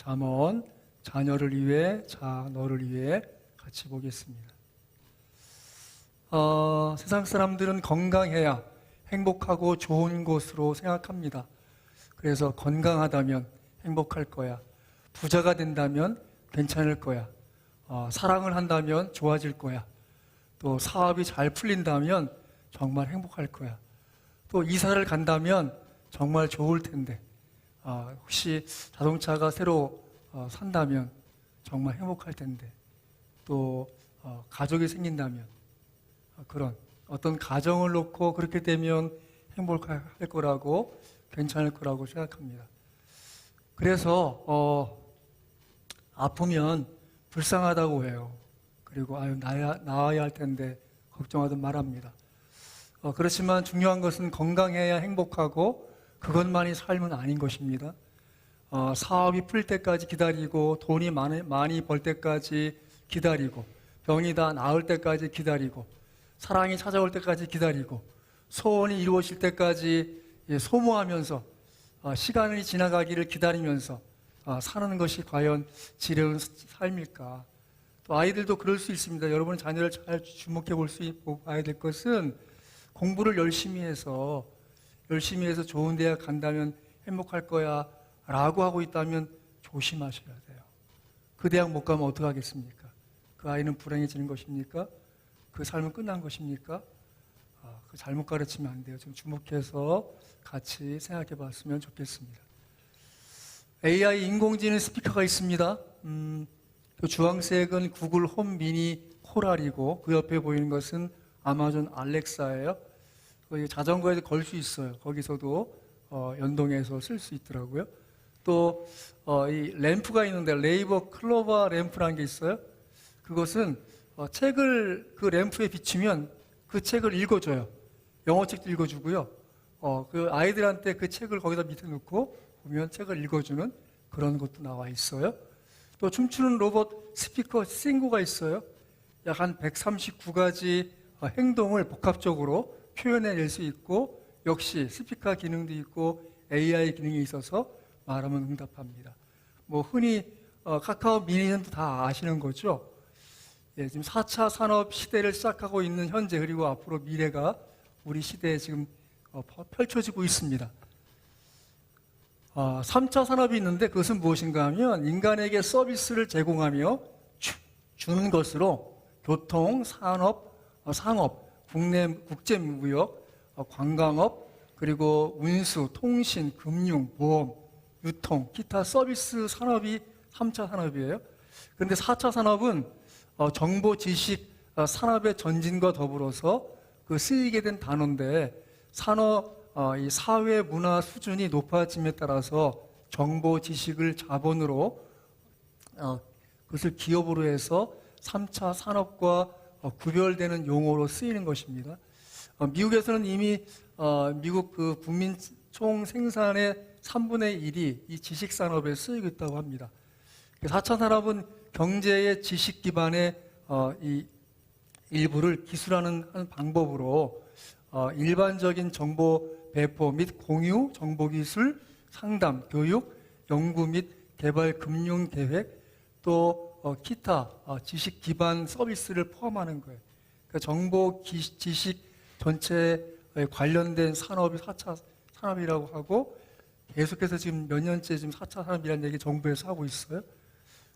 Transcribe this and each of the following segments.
잠언 자녀를 위해 너를 위해 같이 보겠습니다. 세상 사람들은 건강해야 행복하고 좋은 것으로 생각합니다. 그래서 건강하다면 행복할 거야. 부자가 된다면 괜찮을 거야. 사랑을 한다면 좋아질 거야. 또 사업이 잘 풀린다면 정말 행복할 거야. 또 이사를 간다면 정말 좋을 텐데, 혹시 자동차가 새로 산다면 정말 행복할 텐데, 또 가족이 생긴다면 그런 어떤 가정을 놓고 그렇게 되면 행복할 거라고, 괜찮을 거라고 생각합니다. 그래서 아프면 불쌍하다고 해요. 그리고 나아야 할 텐데 걱정하듯 말합니다. 그렇지만 중요한 것은 건강해야 행복하고 그것만이 삶은 아닌 것입니다. 사업이 풀 때까지 기다리고, 돈이 많이 벌 때까지 기다리고, 병이 다 나을 때까지 기다리고, 사랑이 찾아올 때까지 기다리고, 소원이 이루어질 때까지 소모하면서 시간이 지나가기를 기다리면서 사는 것이 과연 지혜로운 삶일까? 또 아이들도 그럴 수 있습니다. 여러분 자녀를 잘 주목해 봐야 될 것은, 공부를 열심히 해서 좋은 대학 간다면 행복할 거야 라고 하고 있다면 조심하셔야 돼요. 그 대학 못 가면 어떡하겠습니까? 그 아이는 불행해지는 것입니까? 그 삶은 끝난 것입니까? 그 잘못 가르치면 안 돼요. 좀 주목해서 같이 생각해 봤으면 좋겠습니다. AI 인공지능 스피커가 있습니다. 그 주황색은 구글 홈 미니 코랄이고, 그 옆에 보이는 것은 아마존 알렉사예요. 자전거에 걸 수 있어요. 거기서도 연동해서 쓸 수 있더라고요. 또 이 램프가 있는데, 레이버 클로버 램프라는 게 있어요. 그것은 책을 그 램프에 비추면 그 책을 읽어줘요. 영어책도 읽어주고요. 그 아이들한테 그 책을 거기다 밑에 놓고 보면 책을 읽어주는 그런 것도 나와 있어요. 또 춤추는 로봇 스피커 싱고가 있어요. 약 한 139가지 행동을 복합적으로 표현해낼 수 있고, 역시 스피커 기능도 있고 AI 기능이 있어서 말하면 응답합니다. 흔히 카카오 미니는 다 아시는 거죠. 지금 4차 산업 시대를 시작하고 있는 현재, 그리고 앞으로 미래가 우리 시대에 지금 펼쳐지고 있습니다. 3차 산업이 있는데, 그것은 무엇인가 하면 인간에게 서비스를 제공하며 주는 것으로 교통, 산업, 상업, 국제무역, 관광업, 그리고 운수, 통신, 금융, 보험, 유통, 기타 서비스 산업이 3차 산업이에요. 그런데 4차 산업은 정보, 지식, 산업의 전진과 더불어서 그 쓰이게 된 단어인데, 이 사회 문화 수준이 높아짐에 따라서 정보, 지식을 자본으로, 그것을 기업으로 해서 3차 산업과 구별되는 용어로 쓰이는 것입니다. 미국에서는 이미 미국 그 국민 총 생산의 3분의 1이 이 지식 산업에 쓰이고 있다고 합니다. 4차 산업은 경제의 지식 기반의 이 일부를 기술하는 방법으로 일반적인 정보 배포 및 공유, 정보기술, 상담, 교육, 연구 및 개발, 금융 계획, 또 기타 지식 기반 서비스를 포함하는 거예요. 그러니까 정보, 지식 전체에 관련된 산업이 4차 산업이라고 하고, 계속해서 지금 몇 년째 지금 4차 산업이라는 얘기 정부에서 하고 있어요.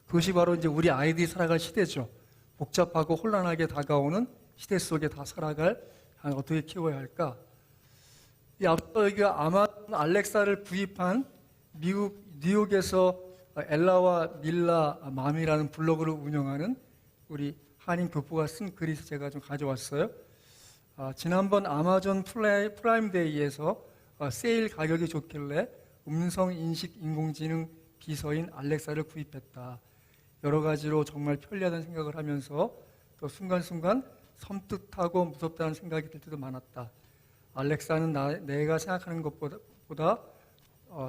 그것이 바로 이제 우리 아이들이 살아갈 시대죠. 복잡하고 혼란하게 다가오는 시대 속에 다 살아갈, 어떻게 키워야 할까? 앞서 여기가 아마존 알렉사를 구입한 미국 뉴욕에서 엘라와 밀라 맘이라는 블로그를 운영하는 우리 한인 교포가 쓴 글이 제가 좀 가져왔어요. 지난번 아마존 프라임데이에서 세일 가격이 좋길래 음성인식 인공지능 비서인 알렉사를 구입했다. 여러 가지로 정말 편리하다는 생각을 하면서 또 순간순간 섬뜩하고 무섭다는 생각이 들 때도 많았다. 알렉사는 내가 생각하는 것보다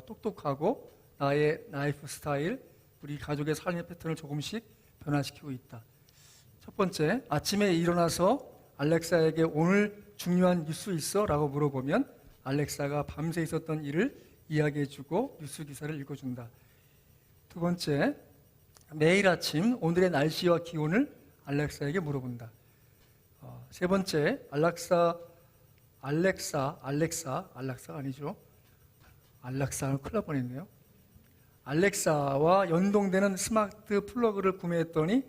똑똑하고 나의 라이프 스타일, 우리 가족의 삶의 패턴을 조금씩 변화시키고 있다. 첫 번째, 아침에 일어나서 알렉사에게 오늘 중요한 뉴스 있어? 라고 물어보면 알렉사가 밤새 있었던 일을 이야기해주고 뉴스 기사를 읽어준다. 두 번째, 매일 아침 오늘의 날씨와 기온을 알렉사에게 물어본다. 세 번째, 알렉사가 아니죠. 알렉사는 큰일 날 뻔했네요. 알렉사와 연동되는 스마트 플러그를 구매했더니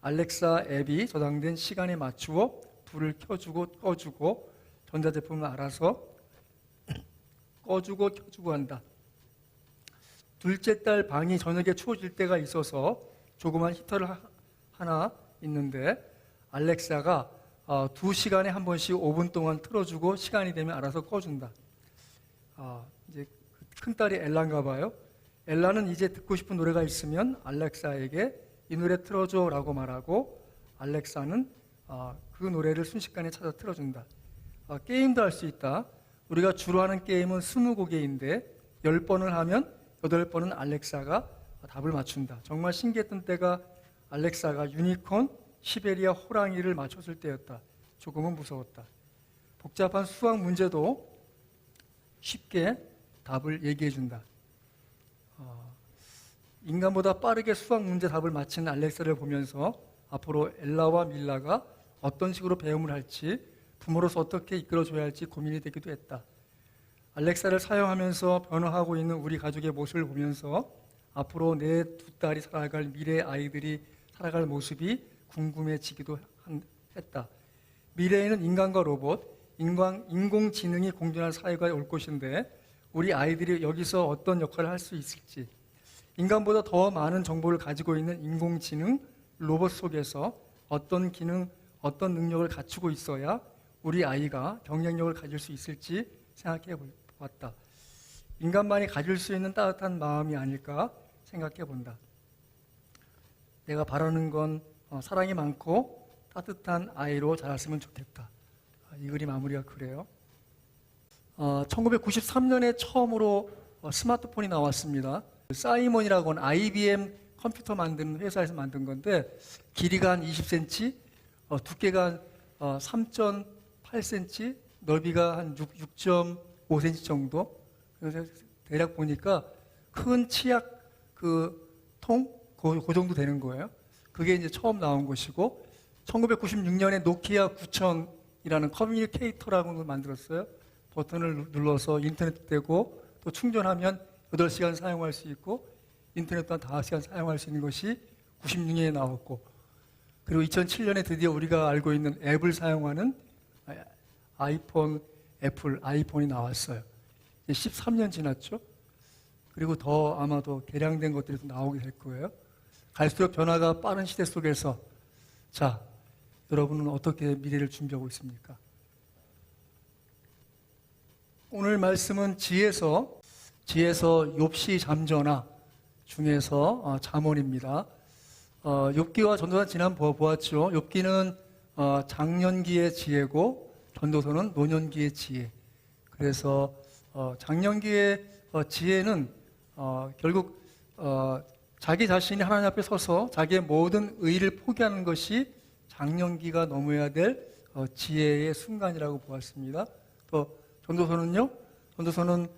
알렉사 앱이 저장된 시간에 맞추어 불을 켜주고 꺼주고 전자제품을 알아서 꺼주고 켜주고 한다. 둘째 딸 방이 저녁에 추워질 때가 있어서 조그만 히터를 하나 있는데 알렉사가 2시간에 한 번씩 5분 동안 틀어주고 시간이 되면 알아서 꺼준다. 이제 큰딸이 엘라인가 봐요. 엘라는 이제 듣고 싶은 노래가 있으면 알렉사에게 이 노래 틀어줘 라고 말하고 알렉사는 그 노래를 순식간에 찾아 틀어준다. 게임도 할 수 있다. 우리가 주로 하는 게임은 20개인데 10번을 하면 8번은 알렉사가 답을 맞춘다. 정말 신기했던 때가 알렉사가 유니콘, 시베리아 호랑이를 맞췄을 때였다. 조금은 무서웠다. 복잡한 수학 문제도 쉽게 답을 얘기해준다. 인간보다 빠르게 수학 문제 답을 맞히는 알렉사를 보면서 앞으로 엘라와 밀라가 어떤 식으로 배움을 할지, 부모로서 어떻게 이끌어줘야 할지 고민이 되기도 했다. 알렉사를 사용하면서 변화하고 있는 우리 가족의 모습을 보면서 앞으로 내 두 딸이 살아갈 미래 아이들이 살아갈 모습이 궁금해지기도 했다. 미래에는 인간과 로봇, 인공지능이 공존할 사회가 올 것인데 우리 아이들이 여기서 어떤 역할을 할 수 있을지, 인간보다 더 많은 정보를 가지고 있는 인공지능, 로봇 속에서 어떤 기능, 어떤 능력을 갖추고 있어야 우리 아이가 경쟁력을 가질 수 있을지 생각해 봤다. 인간만이 가질 수 있는 따뜻한 마음이 아닐까 생각해 본다. 내가 바라는 건 사랑이 많고 따뜻한 아이로 자랐으면 좋겠다. 이 글이 마무리가 그래요. 1993년에 처음으로 스마트폰이 나왔습니다. 사이먼이라고 하는 IBM 컴퓨터 만드는 회사에서 만든 건데 길이가 한 20cm, 두께가 한 3.8cm, 넓이가 한 6.5cm 정도. 그래서 대략 보니까 큰 치약 그 정도 되는 거예요. 그게 이제 처음 나온 것이고 1996년에 노키아 9000이라는 커뮤니케이터라고 걸 만들었어요. 버튼을 눌러서 인터넷 되고 또 충전하면 8시간 사용할 수 있고 인터넷 또한 5시간 사용할 수 있는 것이 96년에 나왔고, 그리고 2007년에 드디어 우리가 알고 있는 앱을 사용하는 애플 아이폰이 나왔어요. 이제 13년 지났죠. 그리고 더 아마도 개량된 것들이 나오게 될 거예요. 갈수록 변화가 빠른 시대 속에서 자, 여러분은 어떻게 미래를 준비하고 있습니까? 오늘 말씀은 지혜서 욥시 잠전화 중에서 잠언입니다. 욥기와 전도서는 지난 보았죠. 욥기는 장년기의 지혜고 전도서는 노년기의 지혜. 그래서 장년기의 지혜는 결국 자기 자신이 하나님 앞에 서서 자기의 모든 의의를 포기하는 것이 장년기가 넘어야 될 지혜의 순간이라고 보았습니다. 또 전도서는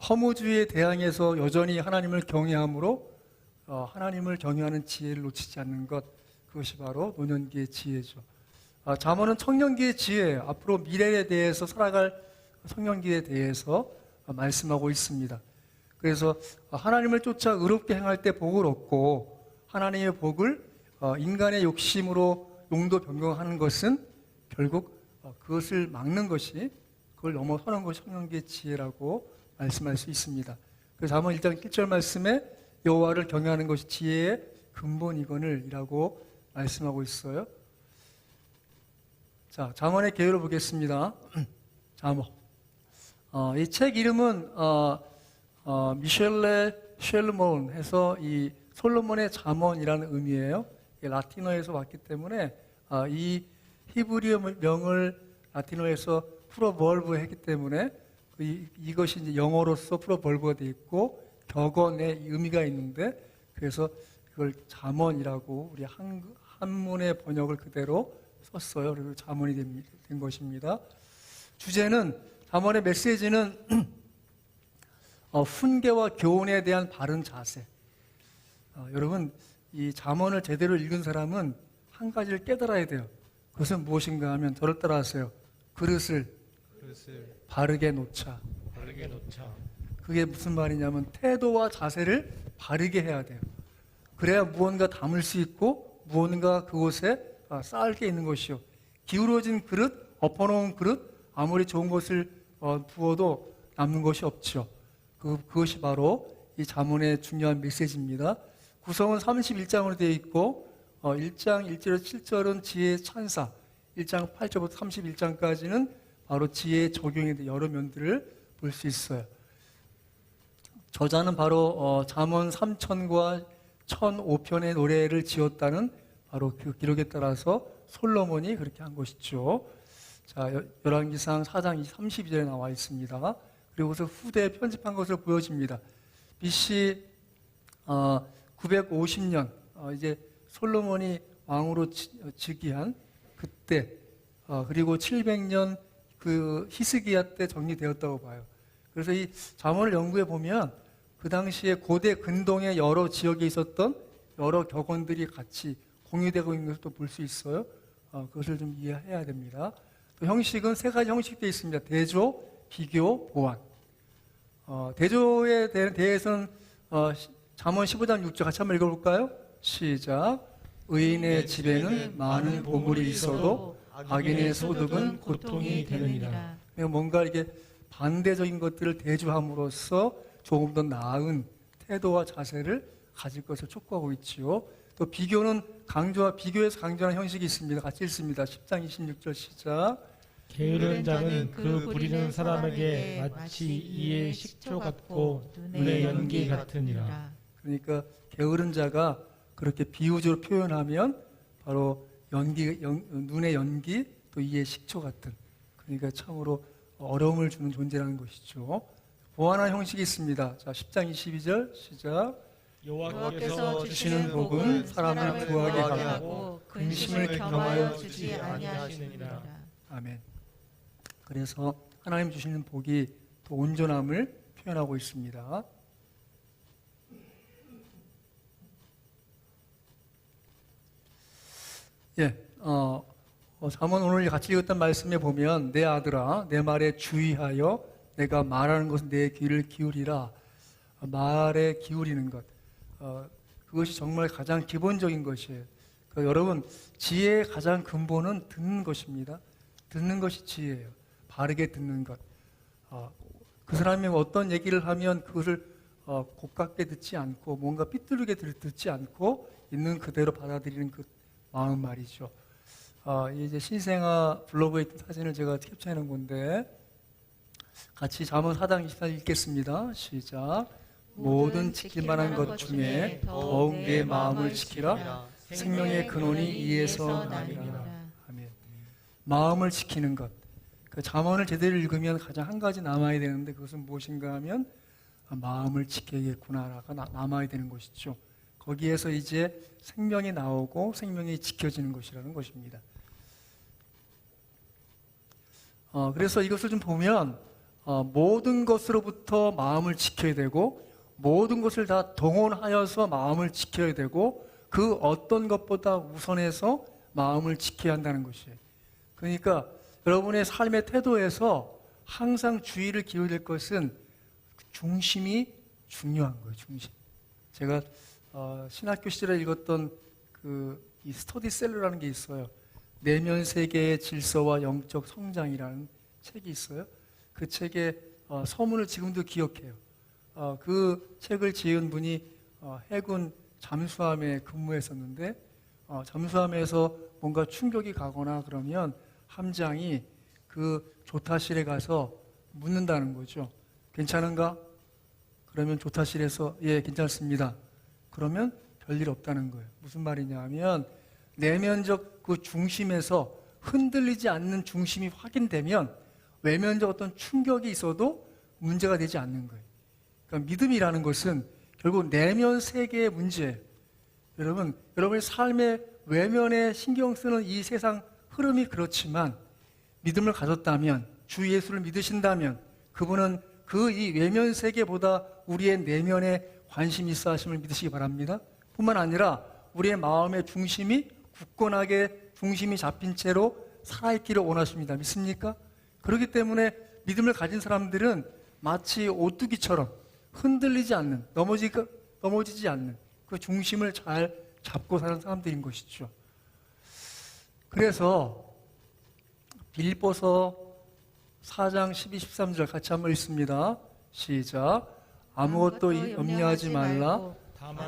허무주의에 대항해서 여전히 하나님을 경외함으로 하나님을 경외하는 지혜를 놓치지 않는 것, 그것이 바로 노년기의 지혜죠. 잠언은 청년기의 지혜, 앞으로 미래에 대해서 살아갈 청년기에 대해서 말씀하고 있습니다. 그래서 하나님을 쫓아 의롭게 행할 때 복을 얻고 하나님의 복을 인간의 욕심으로 용도 변경하는 것은 결국 그것을 막는 것이, 그걸 넘어서는 것이 청년기의 지혜라고 말씀할 수 있습니다. 그래서 잠언 1장 1절 말씀에 여호와를 경외하는 것이 지혜의 근본이거늘이라고 말씀하고 있어요. 자, 잠언의 개요를 보겠습니다. 잠언. 이 책 이름은 미셸레 쉘몬 해서 이 솔로몬의 잠언이라는 의미예요. 라틴어에서 왔기 때문에 이 히브리어 명을 라틴어에서 프로벌브 했기 때문에 이것이 이제 영어로서 프로벌브가 되어 있고 격언의 의미가 있는데, 그래서 그걸 잠언이라고 우리 한문의 번역을 그대로 썼어요. 그리고 잠언이 된 것입니다. 주제는, 잠언의 메시지는 훈계와 교훈에 대한 바른 자세. 여러분, 이 잠언을 제대로 읽은 사람은 한 가지를 깨달아야 돼요. 그것은 무엇인가 하면 저를 따라하세요. 그릇을 바르게 놓자. 그게 무슨 말이냐면 태도와 자세를 바르게 해야 돼요. 그래야 무언가 담을 수 있고 무언가 그곳에 쌓을 게 있는 것이요. 기울어진 그릇, 엎어놓은 그릇, 아무리 좋은 것을 부어도 남는 것이 없죠. 그것이 바로 이 잠언의 중요한 메시지입니다. 구성은 31장으로 되어 있고 1장 1절에서 7절은 지혜의 찬사, 1장 8절부터 31장까지는 바로 지혜의 적용에 대한 여러 면들을 볼 수 있어요. 저자는 바로 잠언 3천과 1005편의 노래를 지었다는 바로 그 기록에 따라서 솔로몬이 그렇게 한 것이죠. 자, 열왕기상 4장 32절에 나와 있습니다. 그리고서 후대에 편집한 것을 보여집니다. BC 950년 이제 솔로몬이 왕으로 즉위한 그때 그리고 700년 그 히스기야 때 정리되었다고 봐요. 그래서 이 잠언을 연구해 보면 그 당시에 고대 근동의 여러 지역에 있었던 여러 격언들이 같이 공유되고 있는 것을 또 볼 수 있어요. 그것을 좀 이해해야 됩니다. 또 형식은 세 가지 형식되어 있습니다. 대조, 비교, 보완. 대조에 대해서는 잠언 15장 6절 같이 한번 읽어볼까요? 시작. 의인의 집에는 많은 보물이 있어도 악인의 소득은 고통이 되느니라. 뭔가 이게 반대적인 것들을 대조함으로써 조금 더 나은 태도와 자세를 가질 것을 촉구하고 있지요. 또 비교는 비교해서 강조하는 형식이 있습니다. 같이 읽습니다. 10장 26절 시작. 게으른 자는 그 부리는 사람에게 마치 이의 식초 같고 눈의 연기 같으니라. 그러니까 게으른 자가 그렇게 비유적으로 표현하면 바로 눈의 연기 또 이의 식초 같은, 그러니까 참으로 어려움을 주는 존재라는 것이죠. 보완한 형식이 있습니다. 자, 10장 22절 시작. 여호와께서 주시는 복은 사람을 구하게 하고 근심을 겸하여 주지 아니하시느니라. 아멘. 그래서 하나님 주시는 복이 또 온전함을 표현하고 있습니다. 잠언 오늘 같이 읽었던 말씀에 보면 내 아들아 내 말에 주의하여 내가 말하는 것은 내 귀를 기울이라. 말에 기울이는 것, 그것이 정말 가장 기본적인 것이에요. 그러니까 여러분, 지혜의 가장 근본은 듣는 것입니다. 듣는 것이 지혜예요. 바르게 듣는 것. 그 사람이 어떤 얘기를 하면 그것을 고깝게 듣지 않고 뭔가 삐뚤게 듣지 않고 있는 그대로 받아들이는 그 마음 말이죠. 이제 신생아 블로그에 있던 사진을 제가 캡처해 놓은 건데 같이 잠언 4장 24절 읽겠습니다. 시작. 모든 지킬 만한 것 중에 더욱 내 마음을 지키라. 생명의 근원이 이에서 나리라. 아멘. 마음을 지키는 것. 그 잠언을 제대로 읽으면 가장 한 가지 남아야 되는데 그것은 무엇인가 하면 마음을 지켜야겠구나가 남아야 되는 것이죠. 거기에서 이제 생명이 나오고 생명이 지켜지는 것이라는 것입니다. 그래서 이것을 좀 보면 모든 것으로부터 마음을 지켜야 되고 모든 것을 다 동원하여서 마음을 지켜야 되고 그 어떤 것보다 우선해서 마음을 지켜야 한다는 것이에요. 그러니까 여러분의 삶의 태도에서 항상 주의를 기울일 것은 중심이 중요한 거예요. 중심. 제가 신학교 시절에 읽었던 이 스터디셀러라는 게 있어요. 내면 세계의 질서와 영적 성장이라는 책이 있어요. 그 책의 서문을 지금도 기억해요. 그 책을 지은 분이 해군 잠수함에 근무했었는데 잠수함에서 뭔가 충격이 가거나 그러면 함장이 그 조타실에 가서 묻는다는 거죠. 괜찮은가? 그러면 조타실에서 예, 괜찮습니다. 그러면 별일 없다는 거예요. 무슨 말이냐 하면 내면적 그 중심에서 흔들리지 않는 중심이 확인되면 외면적 어떤 충격이 있어도 문제가 되지 않는 거예요. 그러니까 믿음이라는 것은 결국 내면 세계의 문제예요. 여러분의 삶의 외면에 신경 쓰는 이 세상 흐름이 그렇지만 믿음을 가졌다면, 주 예수를 믿으신다면 그분은 그 이 외면 세계보다 우리의 내면에 관심이 있어 하심을 믿으시기 바랍니다. 뿐만 아니라 우리의 마음의 중심이 굳건하게 중심이 잡힌 채로 살아있기를 원하십니다. 믿습니까? 그렇기 때문에 믿음을 가진 사람들은 마치 오뚜기처럼 흔들리지 않는, 넘어지지 않는 그 중심을 잘 잡고 사는 사람들인 것이죠. 그래서 빌립보서 4장 12, 13절 같이 한번 읽습니다. 시작. 아무것도 염려하지 말라.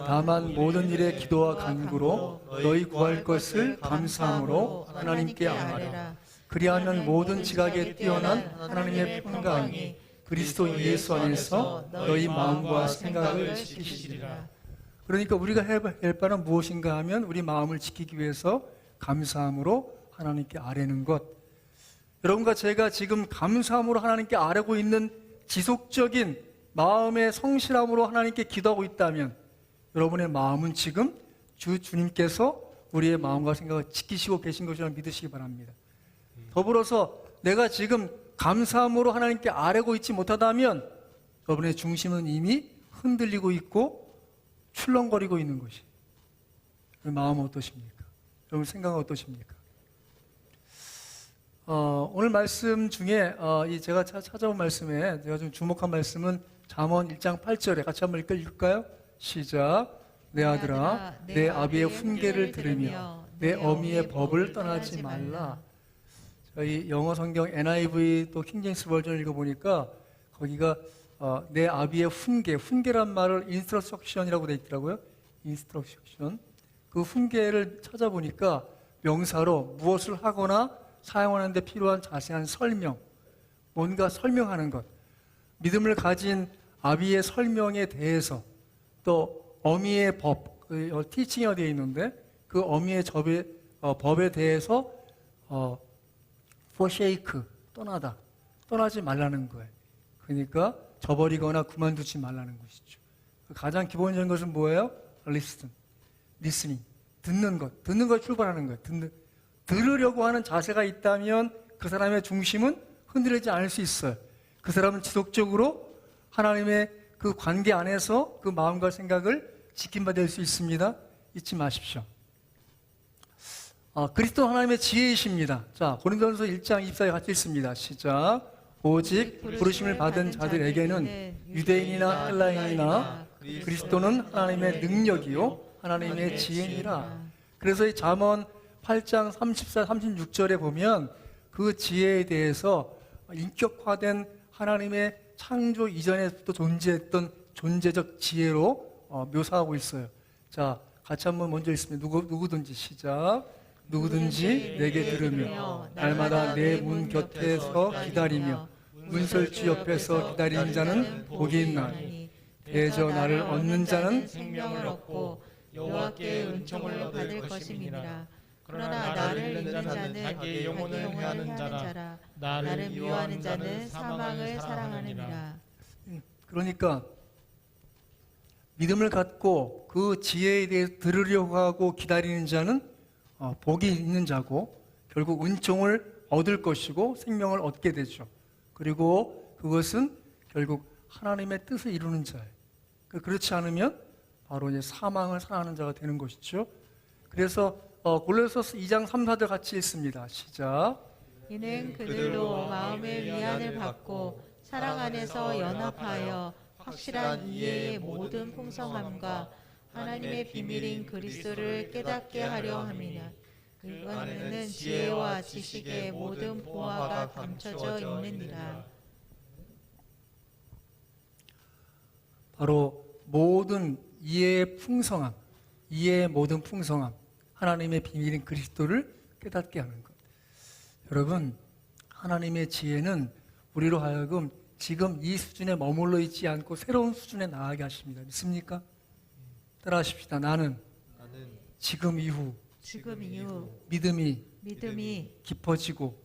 다만 모든 일에 기도와 간구로 너희 구할 것을 감사함으로 하나님께 아뢰라. 그리하면 모든 지각에 뛰어난 하나님의 평강이 그리스도 예수 안에서 너희 마음과 생각을 지키시리라. 그러니까 우리가 해야 할 바는 무엇인가 하면 우리 마음을 지키기 위해서 감사함으로 하나님께 아뢰는 것. 여러분과 제가 지금 감사함으로 하나님께 아뢰고 있는 지속적인 마음의 성실함으로 하나님께 기도하고 있다면 여러분의 마음은 지금 주님께서 우리의 마음과 생각을 지키시고 계신 것이라 믿으시기 바랍니다. 더불어서 내가 지금 감사함으로 하나님께 아뢰고 있지 못하다면 여러분의 중심은 이미 흔들리고 있고 출렁거리고 있는 것이. 마음은 어떠십니까? 여러분 생각은 어떠십니까? 오늘 말씀 중에 제가 찾아온 말씀에 제가 좀 주목한 말씀은 잠언 1장 8절에 같이 한번 읽을까요? 시작. 내 아들아 내 아비의 훈계를 들으며 내 어미의 법을 떠나지 말라. 저희 영어 성경 NIV 또 킹제임스 버전 읽어보니까 거기가 내 아비의 훈계란 말을 인스트럭션이라고 되어 있더라고요. 인스트럭션. 그 훈계를 찾아보니까 명사로 무엇을 하거나 사용하는 데 필요한 자세한 설명, 뭔가 설명하는 것, 믿음을 가진 아비의 설명에 대해서 또 어미의 법, 티칭이 되어 있는데 그 어미의 법에 대해서 forsake, 떠나지 말라는 거예요. 그러니까 저버리거나 그만두지 말라는 것이죠. 가장 기본적인 것은 뭐예요? listening, 듣는 것 출발하는 거예요. 들으려고 하는 자세가 있다면 그 사람의 중심은 흔들리지 않을 수 있어요. 그 사람은 지속적으로 하나님의 그 관계 안에서 그 마음과 생각을 지킴받을 수 있습니다. 잊지 마십시오. 그리스도 하나님의 지혜이십니다. 자, 고린도전서 1장 24절 같이 읽습니다. 시작. 오직 부르심을 받은 자들에게는 유대인이나 헬라인이나 그리스도는 하나님의 능력이요 하나님의 지혜니라. 그래서 이 잠언 8장 34, 36절에 보면 그 지혜에 대해서 인격화된 하나님의 창조 이전에부터 존재했던 존재적 지혜로 묘사하고 있어요. 자, 같이 한번 먼저 읽습니다. 누구든지 시작. 누구든지 내게 들으며 날마다 내 문 곁에서 기다리며 문설주 옆에서 기다리는 자는 복이 있나니 대저 나를 얻는 자는 생명을 얻고 여호와께 은총을 받을 것임이니라. 그러나 나를 잃는 자는 자기의 영혼을 회하는 자라. 나를 미워하는 자는 사망을 사랑하느니라. 그러니까 믿음을 갖고 그 지혜에 대해 들으려고 하고 기다리는 자는 복이 있는 자고 결국 은총을 얻을 것이고 생명을 얻게 되죠. 그리고 그것은 결국 하나님의 뜻을 이루는 자예요. 그렇지 않으면 바로 이제 사망을 사랑하는 자가 되는 것이죠. 그래서 골로새서 2장 3, 4절 같이 읽습니다. 시작. 이는 그들로 마음의 위안을 받고 사랑 안에서 연합하여 확실한 이해의 모든 풍성함과 하나님의 비밀인 그리스도를 깨닫게 하려 함이냐. 그거는 지혜와 지식의 모든 보화가 감춰져 있느니라. 바로 모든 이해의 모든 풍성함, 하나님의 비밀인 그리스도를 깨닫게 하는 것. 여러분, 하나님의 지혜는 우리로 하여금 지금 이 수준에 머물러 있지 않고 새로운 수준에 나아가게 하십니다. 믿습니까? 따라하십시다. 나는 지금 이후 믿음이 깊어지고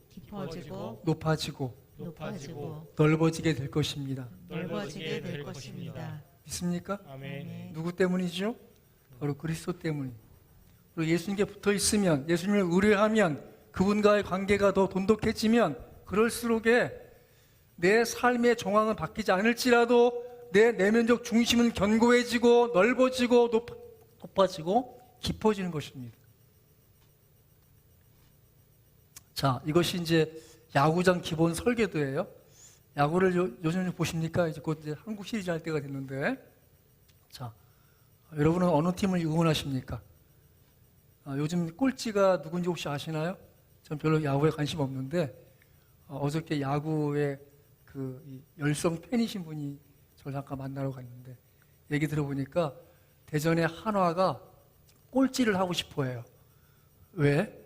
높아지고 넓어지게 될 것입니다. 믿습니까? 아멘. 누구 때문이죠? 바로 그리스도 때문이. 그리고 예수님께 붙어 있으면, 예수님을 의뢰하면, 그분과의 관계가 더 돈독해지면 그럴수록에 내 삶의 정황은 바뀌지 않을지라도 내 내면적 중심은 견고해지고 넓어지고 높아지고 깊어지는 것입니다. 자, 이것이 이제 야구장 기본 설계도예요. 야구를 요즘 보십니까? 이제 곧 이제 한국 시리즈 할 때가 됐는데, 자, 여러분은 어느 팀을 응원하십니까? 요즘 꼴찌가 누군지 혹시 아시나요? 전 별로 야구에 관심 없는데, 어저께 야구의 이 열성 팬이신 분이 저를 잠깐 만나러 갔는데, 얘기 들어보니까 대전의 한화가 꼴찌를 하고 싶어 해요. 왜?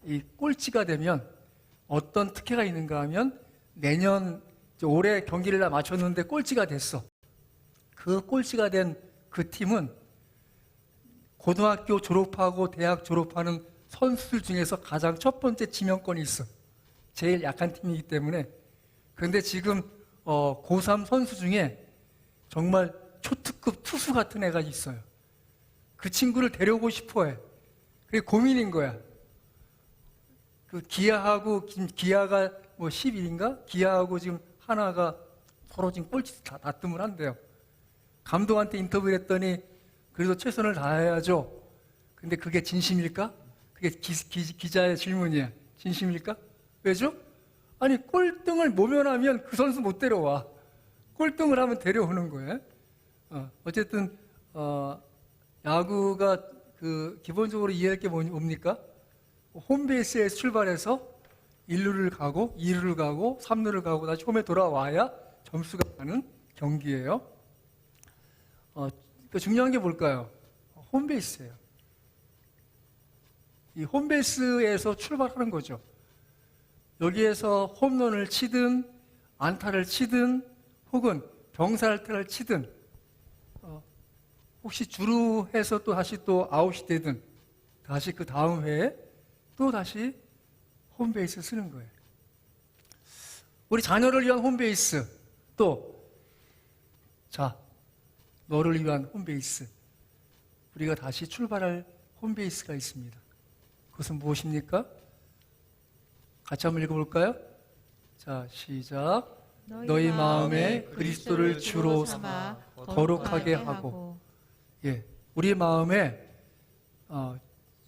이 꼴찌가 되면 어떤 특혜가 있는가 하면 내년, 올해 경기를 다 마쳤는데 꼴찌가 됐어. 그 꼴찌가 된 그 팀은 고등학교 졸업하고 대학 졸업하는 선수들 중에서 가장 첫 번째 지명권이 있어. 제일 약한 팀이기 때문에. 그런데 지금 고3 선수 중에 정말 초특급 투수 같은 애가 있어요. 그 친구를 데려오고 싶어 해. 그게 고민인 거야. 그 기아가 뭐 10일인가? 기아하고 지금 하나가 서로 지금 꼴찌 다툼을 한대요. 감독한테 인터뷰를 했더니 그래도 최선을 다해야죠. 근데 그게 진심일까? 그게 기자의 질문이야. 진심일까? 왜죠? 아니, 꼴등을 모면하면 그 선수 못 데려와. 꼴등을 하면 데려오는 거예요. 어쨌든 야구가 기본적으로 이해할 게 뭡니까? 홈베이스에서 출발해서 1루를 가고 2루를 가고 3루를 가고 다시 홈에 돌아와야 점수가 가는 경기예요. 중요한 게 뭘까요? 홈베이스예요. 이 홈베이스에서 출발하는 거죠. 여기에서 홈런을 치든 안타를 치든 혹은 병살타를 치든 혹시 주루 해서 또 다시 또 아웃이 되든 다시 그 다음 회에 또 다시 홈베이스 쓰는 거예요. 우리 자녀를 위한 홈베이스, 또 자, 너를 위한 홈베이스, 우리가 다시 출발할 홈베이스가 있습니다. 그것은 무엇입니까? 같이 한번 읽어볼까요? 자, 시작. 너희 마음에 그리스도를 주로 삼아 거룩하게 하고. 예, 우리 마음에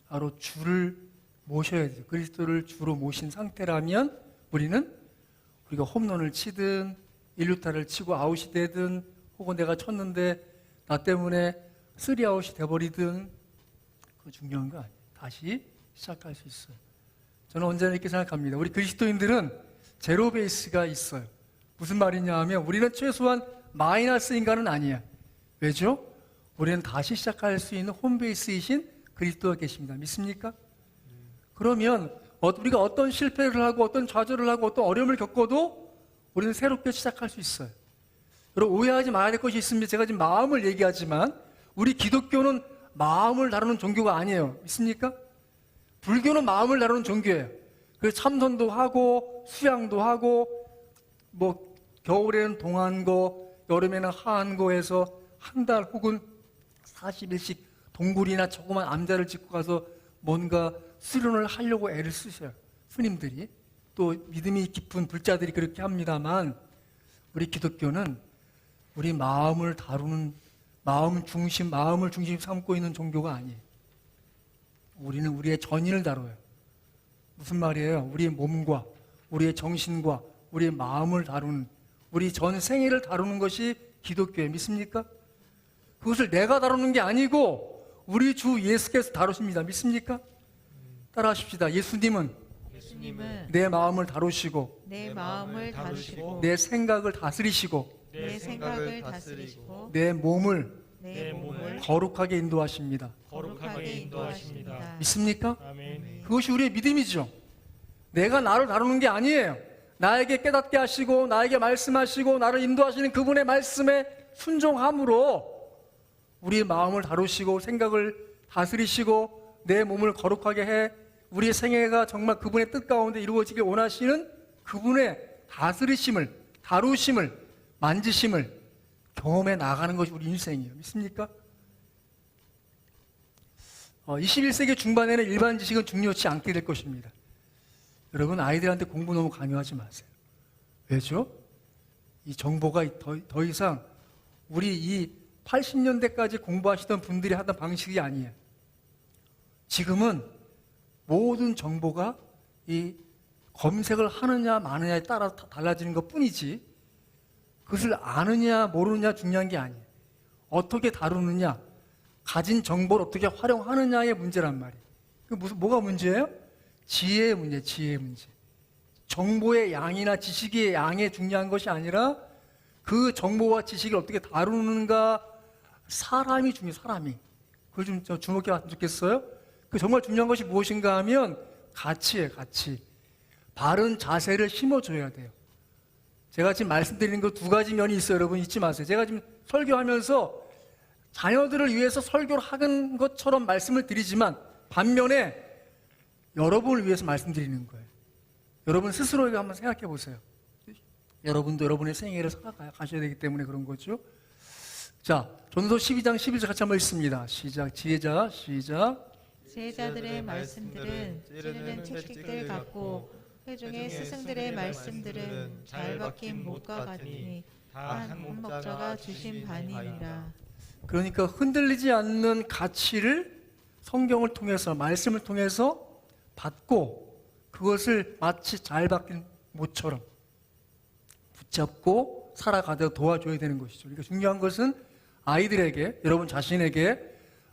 바로 주를 모셔야 돼요. 그리스도를 주로 모신 상태라면 우리가 홈런을 치든 1루타를 치고 아웃이 되든 혹은 내가 쳤는데 나 때문에 3아웃이 돼버리든 그거 중요한 거 아니에요. 다시 시작할 수 있어요. 저는 언제나 이렇게 생각합니다. 우리 그리스도인들은 제로 베이스가 있어요. 무슨 말이냐 하면 우리는 최소한 마이너스 인간은 아니야. 왜죠? 우리는 다시 시작할 수 있는 홈베이스이신 그리스도가 계십니다. 믿습니까? 그러면 우리가 어떤 실패를 하고 어떤 좌절을 하고 어떤 어려움을 겪어도 우리는 새롭게 시작할 수 있어요. 여러분, 오해하지 말아야 될 것이 있습니다. 제가 지금 마음을 얘기하지만 우리 기독교는 마음을 다루는 종교가 아니에요. 믿습니까? 불교는 마음을 다루는 종교예요. 그래서 참선도 하고 수양도 하고 뭐 겨울에는 동안고 여름에는 하안고 해서 한 달 혹은 40일씩 동굴이나 조그만 암자를 짓고 가서 뭔가 수련을 하려고 애를 쓰셔요. 스님들이. 또 믿음이 깊은 불자들이 그렇게 합니다만 우리 기독교는 우리 마음을 다루는 마음을 중심 삼고 있는 종교가 아니에요. 우리는 우리의 전인을 다뤄요. 무슨 말이에요? 우리의 몸과 우리의 정신과 우리의 마음을 다루는 우리 전 생애를 다루는 것이 기독교예요. 믿습니까? 그것을 내가 다루는 게 아니고 우리 주 예수께서 다루십니다. 믿습니까? 따라하십시다. 예수님은 내 마음을 다루시고 내 생각을 다스리시고 내 몸을 거룩하게 인도하십니다. 믿습니까? 아멘. 그것이 우리의 믿음이죠. 내가 나를 다루는 게 아니에요. 나에게 깨닫게 하시고 나에게 말씀하시고 나를 인도하시는 그분의 말씀에 순종함으로 우리의 마음을 다루시고 생각을 다스리시고 내 몸을 거룩하게 해 우리의 생애가 정말 그분의 뜻 가운데 이루어지길 원하시는 그분의 다스리심을, 다루심을, 만지심을 경험해 나가는 것이 우리 인생이에요. 믿습니까? 21세기 중반에는 일반 지식은 중요치 않게 될 것입니다. 여러분, 아이들한테 공부 너무 강요하지 마세요. 왜죠? 이 정보가 더 이상 우리 이 80년대까지 공부하시던 분들이 하던 방식이 아니에요. 지금은 모든 정보가 이 검색을 하느냐 마느냐에 따라 달라지는 것 뿐이지, 그것을 아느냐 모르느냐 중요한 게 아니에요. 어떻게 다루느냐, 가진 정보를 어떻게 활용하느냐의 문제란 말이에요. 뭐가 문제예요? 지혜의 문제, 지혜의 문제. 정보의 양이나 지식의 양에 중요한 것이 아니라 그 정보와 지식을 어떻게 다루는가, 사람이 중요해요, 사람이. 그걸 좀 주목해 봤으면 좋겠어요. 그 정말 중요한 것이 무엇인가 하면 가치예요, 가치. 바른 자세를 심어줘야 돼요. 제가 지금 말씀드리는 거 두 가지 면이 있어요. 여러분 잊지 마세요. 제가 지금 설교하면서 자녀들을 위해서 설교를 하는 것처럼 말씀을 드리지만 반면에 여러분을 위해서 말씀드리는 거예요. 여러분 스스로에게 한번 생각해 보세요. 여러분도 여러분의 생애를 살아가셔야 되기 때문에 그런 거죠. 자, 전서 12장 11절 같이 한번 읽습니다. 시작. 지혜자, 시작. 지혜자들의 말씀들은 찌르는 채찍들 같고 회중의 스승들의 말씀들은 잘 박힌 못과 같으니 다 한 목자가 주신 바니니라. 그러니까 흔들리지 않는 가치를 성경을 통해서, 말씀을 통해서 받고 그것을 마치 잘 박힌 못처럼 붙잡고 살아가도록 도와줘야 되는 것이죠. 그러니까 중요한 것은 아이들에게, 여러분 자신에게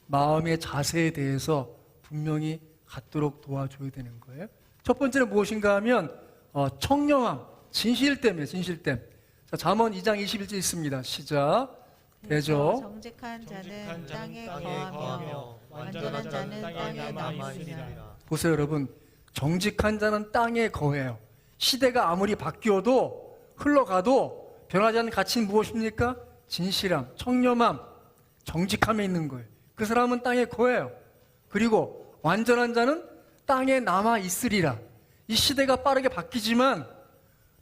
마음의 자세에 대해서 분명히 갖도록 도와줘야 되는 거예요. 첫 번째는 무엇인가 하면 청렴함, 진실됨이에요. 진실됨. 자, 잠언 2장 21절 있습니다. 시작. 대저 정직한 자는 땅에 거하며 완전한 자는 땅에 남으리라. 보세요 여러분, 정직한 자는 땅에 거해요. 시대가 아무리 바뀌어도 흘러가도 변하지 않는 가치는 무엇입니까? 진실함, 청렴함, 정직함에 있는 거예요. 그 사람은 땅에 거해요. 그리고 완전한 자는 땅에 남아 있으리라. 이 시대가 빠르게 바뀌지만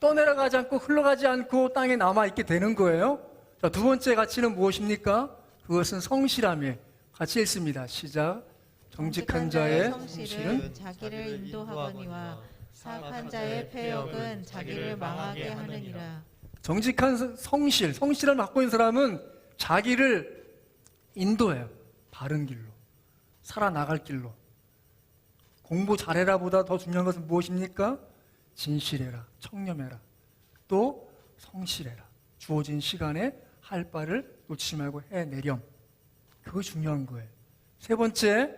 떠내려가지 않고 흘러가지 않고 땅에 남아 있게 되는 거예요. 자, 두 번째 가치는 무엇입니까? 그것은 성실함이에요. 같이 읽습니다. 시작. 정직한 자의 성실은 자기를 인도하거니와 사악한 자의 패역은 자기를 망하게 하느니라. 정직한 성실, 성실을 갖고 있는 사람은 자기를 인도해요. 바른 길로, 살아나갈 길로. 공부 잘해라 보다 더 중요한 것은 무엇입니까? 진실해라, 청렴해라, 또 성실해라. 주어진 시간에 할 바를 놓치지 말고 해내렴. 그거 중요한 거예요. 세 번째,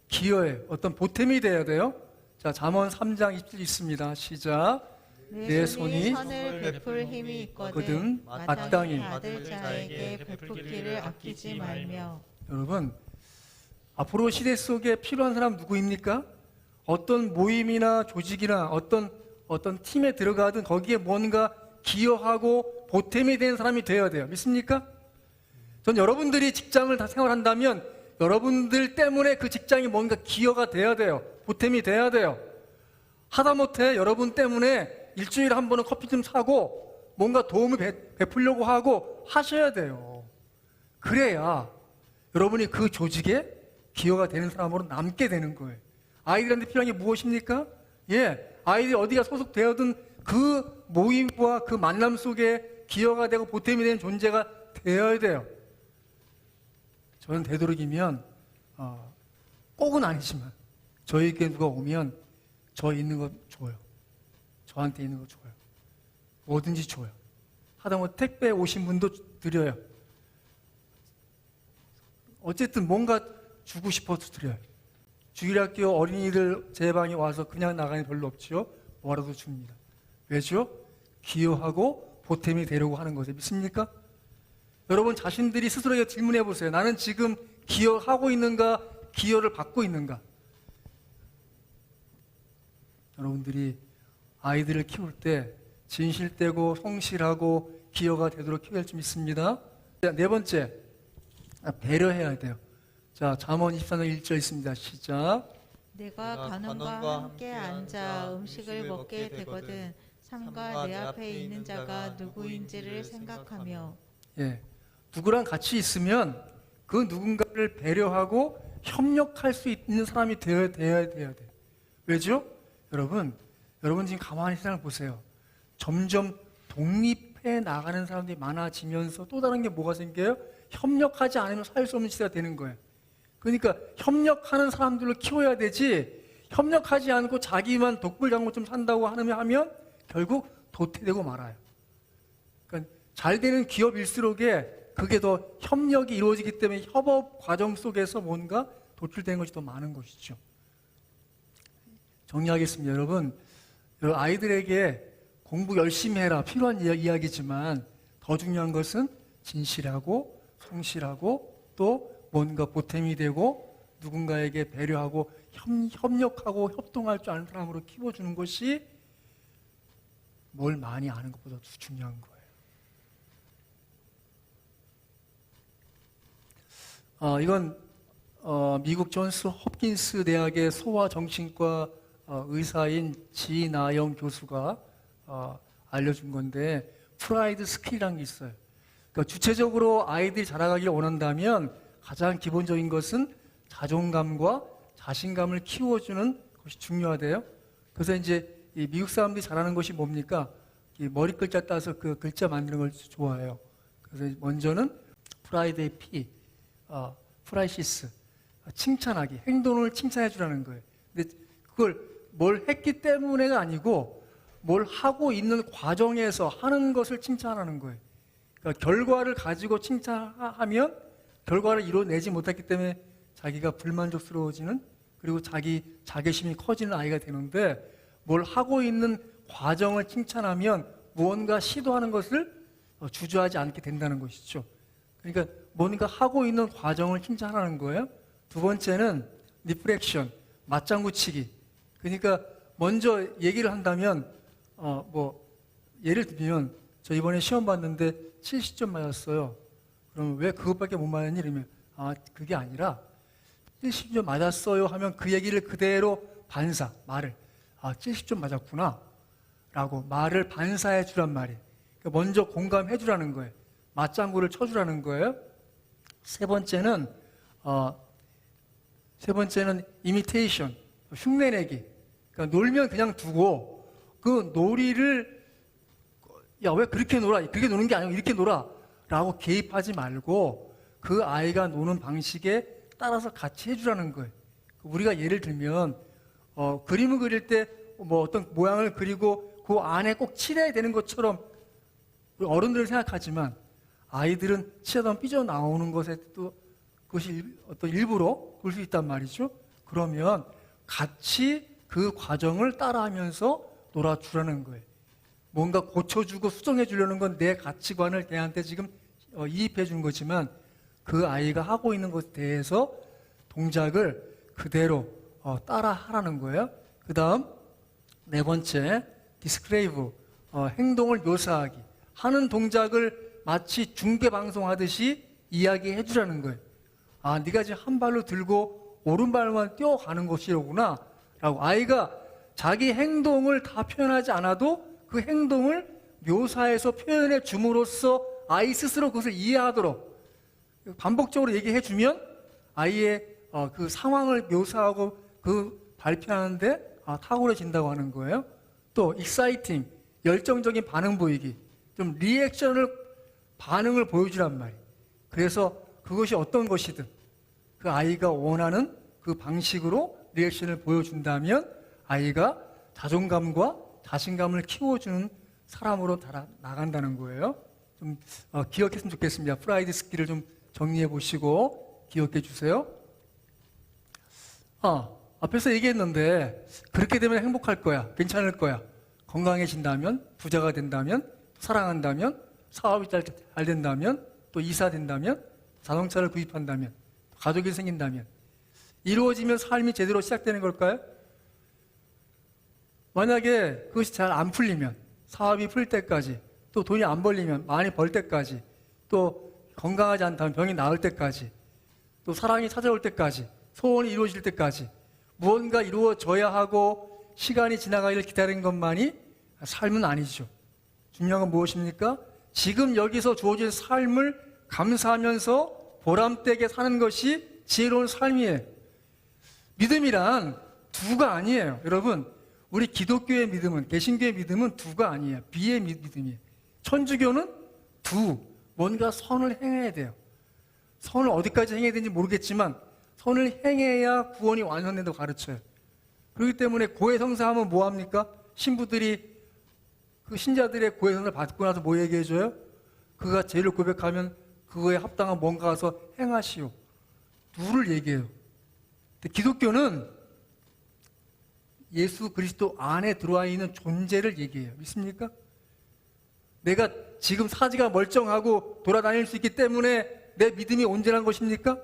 기여에 어떤 보탬이 되어야 돼요. 자, 잠언 3장 20절 있습니다. 시작. 내 손이 선을 베풀 힘이 있거든 거든 마땅히 받을 자에게 베풀기를 아끼지 말며. 여러분, 앞으로 시대 속에 필요한 사람 누구입니까? 어떤 모임이나 조직이나 어떤 팀에 들어가든 거기에 뭔가 기여하고 보탬이 되는 사람이 되어야 돼요. 믿습니까? 전 여러분들이 직장을 다 생활한다면 여러분들 때문에 그 직장이 뭔가 기여가 돼야 돼요. 보탬이 돼야 돼요. 하다못해 여러분 때문에 일주일에 한 번은 커피 좀 사고 뭔가 도움을 베풀려고 하고 하셔야 돼요. 그래야 여러분이 그 조직에 기여가 되는 사람으로 남게 되는 거예요. 아이들한테 필요한 게 무엇입니까? 아이들이 어디가 소속되어든 그 모임과 그 만남 속에 기여가 되고 보탬이 되는 존재가 되어야 돼요. 저는 되도록이면 꼭은 아니지만 저에게 누가 오면 저 있는 거 줘요. 저한테 있는 거 줘요. 뭐든지 줘요. 하다못해 택배 오신 분도 드려요. 어쨌든 뭔가 주고 싶어서 드려요. 주일학교 어린이들 제 방에 와서 그냥 나가는 별로 없죠. 뭐라도 줍니다. 왜죠? 기여하고 보탬이 되려고 하는 거죠. 믿습니까? 여러분 자신들이 스스로에게 질문해 보세요. 나는 지금 기여하고 있는가? 기여를 받고 있는가? 여러분들이 아이들을 키울 때 진실되고 성실하고 기여가 되도록 키워야 할 줄 믿습니다. 네 번째, 배려해야 돼요. 자, 잠언 24장 1절 있습니다. 시작. 내가 간원과 함께 앉아 음식을 먹게 되거든 상과 내 앞에 있는 자가 누구인지를 생각하며. 누구랑 같이 있으면 그 누군가를 배려하고 협력할 수 있는 사람이 되어야 돼요. 왜죠? 여러분 지금 가만히 세상을 보세요. 점점 독립해 나가는 사람들이 많아지면서 또 다른 게 뭐가 생겨요? 협력하지 않으면 살 수 없는 시대가 되는 거예요. 그러니까 협력하는 사람들을 키워야 되지, 협력하지 않고 자기만 독불장군 좀 산다고 하면 결국 도태되고 말아요. 그러니까 잘 되는 기업일수록에 그게 더 협력이 이루어지기 때문에 협업 과정 속에서 뭔가 도출되는 것이 더 많은 것이죠. 정리하겠습니다. 여러분 아이들에게 공부 열심히 해라 필요한 이야기지만 더 중요한 것은 진실하고 성실하고 또 뭔가 보탬이 되고 누군가에게 배려하고 협력하고 협동할 줄 아는 사람으로 키워주는 것이 뭘 많이 아는 것보다 더 중요한 거예요. 이건 미국 존스 홉킨스 대학의 소아정신과 의사인 지나영 교수가 알려준 건데 프라이드 스킬이라는 게 있어요. 그러니까 주체적으로 아이들이 자라가기를 원한다면 가장 기본적인 것은 자존감과 자신감을 키워주는 것이 중요하대요. 그래서 이제 이 미국 사람들이 잘하는 것이 뭡니까? 이 머리 글자 따서 그 글자 만드는 걸 좋아해요. 그래서 먼저는 프라이드의 P, 프라이시스, 칭찬하기, 행동을 칭찬해 주라는 거예요. 근데 그걸 뭘 했기 때문에가 아니고 뭘 하고 있는 과정에서 하는 것을 칭찬하는 거예요. 그러니까 결과를 가지고 칭찬하면 결과를 이뤄내지 못했기 때문에 자기가 불만족스러워지는, 그리고 자기 자괴심이 커지는 아이가 되는데, 뭘 하고 있는 과정을 칭찬하면 무언가 시도하는 것을 주저하지 않게 된다는 것이죠. 그러니까 뭔가 하고 있는 과정을 칭찬하는 거예요. 두 번째는 리프렉션, 맞장구치기. 그러니까 먼저 얘기를 한다면 예를 들면 저 이번에 시험 봤는데 70점 맞았어요. 그럼 왜 그것밖에 못 맞았니? 이러면 그게 아니라 70점 맞았어요 하면 그 얘기를 그대로 말을 70점 맞았구나 라고 말을 반사해 주란 말이에요. 그러니까 먼저 공감해 주라는 거예요. 맞장구를 쳐주라는 거예요. 세 번째는 이미테이션, 흉내내기. 그러니까 놀면 그냥 두고 그 놀이를 왜 그렇게 놀아? 그렇게 노는 게 아니고 이렇게 놀아 라고 개입하지 말고 그 아이가 노는 방식에 따라서 같이 해주라는 거예요. 우리가 예를 들면 그림을 그릴 때 어떤 모양을 그리고 그 안에 꼭 칠해야 되는 것처럼 우리 어른들은 생각하지만 아이들은 칠하다 삐져나오는 것에 또 그것이 어떤 일부러 그럴 수 있단 말이죠. 그러면 같이 그 과정을 따라하면서 놀아주라는 거예요. 뭔가 고쳐주고 수정해 주려는 건 내 가치관을 걔한테 지금 이입해 주는 거지만 그 아이가 하고 있는 것에 대해서 동작을 그대로 따라 하라는 거예요. 그 다음 네 번째, 디스크레이브, 행동을 묘사하기. 하는 동작을 마치 중계방송하듯이 이야기해 주라는 거예요. 네가 지금 한 발로 들고 오른발만 뛰어가는 것이로구나 라고. 아이가 자기 행동을 다 표현하지 않아도 그 행동을 묘사해서 표현해 줌으로써 아이 스스로 그것을 이해하도록 반복적으로 얘기해 주면 아이의 그 상황을 묘사하고 그 발표하는데 탁월해진다고 하는 거예요. 또 익사이팅, 열정적인 반응 보이기, 좀 반응을 보여주란 말이에요. 그래서 그것이 어떤 것이든 그 아이가 원하는 그 방식으로 리액션을 보여준다면 아이가 자존감과 자신감을 키워주는 사람으로 나간다는 거예요. 좀 기억했으면 좋겠습니다. 프라이드 스킬을 좀 정리해 보시고 기억해 주세요. 앞에서 얘기했는데 그렇게 되면 행복할 거야, 괜찮을 거야, 건강해진다면, 부자가 된다면, 사랑한다면, 사업이 잘 된다면, 또 이사 된다면, 자동차를 구입한다면, 가족이 생긴다면, 이루어지면 삶이 제대로 시작되는 걸까요? 만약에 그것이 잘 안 풀리면, 사업이 풀 때까지, 또 돈이 안 벌리면 많이 벌 때까지, 또 건강하지 않다면 병이 나을 때까지, 또 사랑이 찾아올 때까지, 소원이 이루어질 때까지 무언가 이루어져야 하고 시간이 지나가기를 기다리는 것만이 삶은 아니죠. 중요한 건 무엇입니까? 지금 여기서 주어진 삶을 감사하면서 보람되게 사는 것이 지혜로운 삶이에요. 믿음이란 두가 아니에요. 여러분, 우리 기독교의 믿음은, 개신교의 믿음은 두가 아니에요. 비의 믿음이에요. 천주교는 뭔가 선을 행해야 돼요. 선을 어디까지 행해야 되는지 모르겠지만 선을 행해야 구원이 완성된다고 가르쳐요. 그렇기 때문에 고해성사하면 뭐합니까? 신부들이 그 신자들의 고해성사를 받고 나서 뭐 얘기해줘요? 그가 죄를 고백하면 그거에 합당한 뭔가 가서 행하시오. 누구를 얘기해요? 근데 기독교는 예수 그리스도 안에 들어와 있는 존재를 얘기해요. 믿습니까? 내가 지금 사지가 멀쩡하고 돌아다닐 수 있기 때문에 내 믿음이 온전한 것입니까?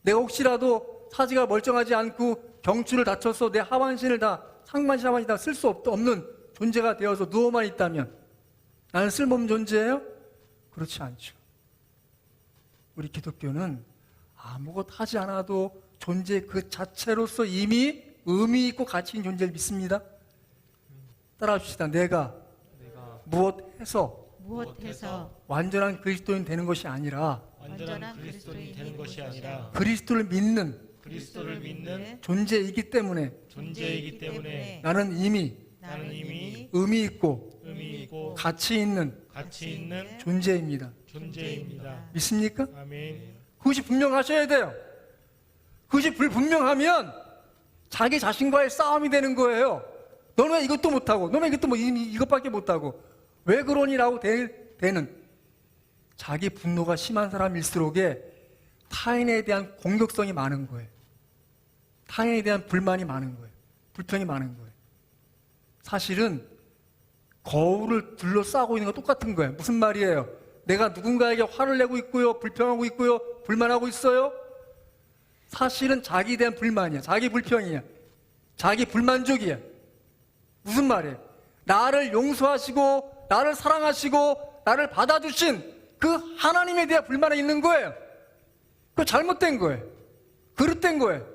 내가 혹시라도 사지가 멀쩡하지 않고 경추를 다쳐서 내 하반신을 다 상반신 하반신 다 쓸 수 없는 존재가 되어서 누워만 있다면 나는 쓸모없는 존재예요? 그렇지 않죠. 우리 기독교는 아무것도 하지 않아도 존재 그 자체로서 이미 의미 있고 가치 있는 존재를 믿습니다. 따라해 줍시다. 내가 무엇해서 완전한 그리스도인 되는 것이 아니라 완전한 그리스도인이 되는 것이 아니라 그리스도를 믿는 존재이기 때문에 나는 이미 의미 있고 가치 있는 존재입니다. 믿습니까? 아멘. 그것이 분명하셔야 돼요. 그것이 불분명하면 자기 자신과의 싸움이 되는 거예요. 너는 왜 이것도 못하고, 너는 왜 이것도 뭐 이것밖에 못하고, 왜 그러니라고 되는 자기 분노가 심한 사람일수록에 타인에 대한 공격성이 많은 거예요. 타인에 대한 불만이 많은 거예요. 불평이 많은 거예요. 사실은 거울을 둘러싸고 있는 거 똑같은 거예요. 무슨 말이에요? 내가 누군가에게 화를 내고 있고요, 불평하고 있고요, 불만하고 있어요. 사실은 자기에 대한 불만이야, 자기 불평이야, 자기 불만족이야. 무슨 말이에요? 나를 용서하시고 나를 사랑하시고 나를 받아주신 그 하나님에 대한 불만이 있는 거예요. 그거 잘못된 거예요. 그릇된 거예요.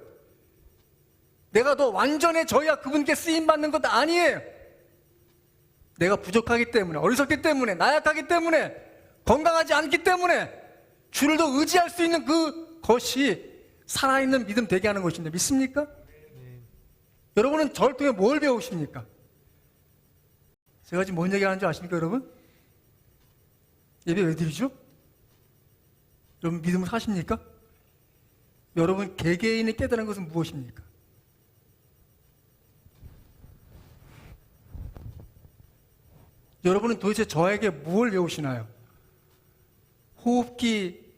내가 더 완전해져야 그분께 쓰임받는 것도 아니에요. 내가 부족하기 때문에, 어리석기 때문에, 나약하기 때문에, 건강하지 않기 때문에 주를 더 의지할 수 있는 그것이 살아있는 믿음 되게 하는 것인데 믿습니까? 여러분은 저를 통해 뭘 배우십니까? 제가 지금 뭔 얘기하는 줄 아십니까, 여러분? 예배 왜 드리죠? 여러분 믿음을 사십니까? 여러분 개개인이 깨달은 것은 무엇입니까? 여러분은 도대체 저에게 뭘 배우시나요? 호흡기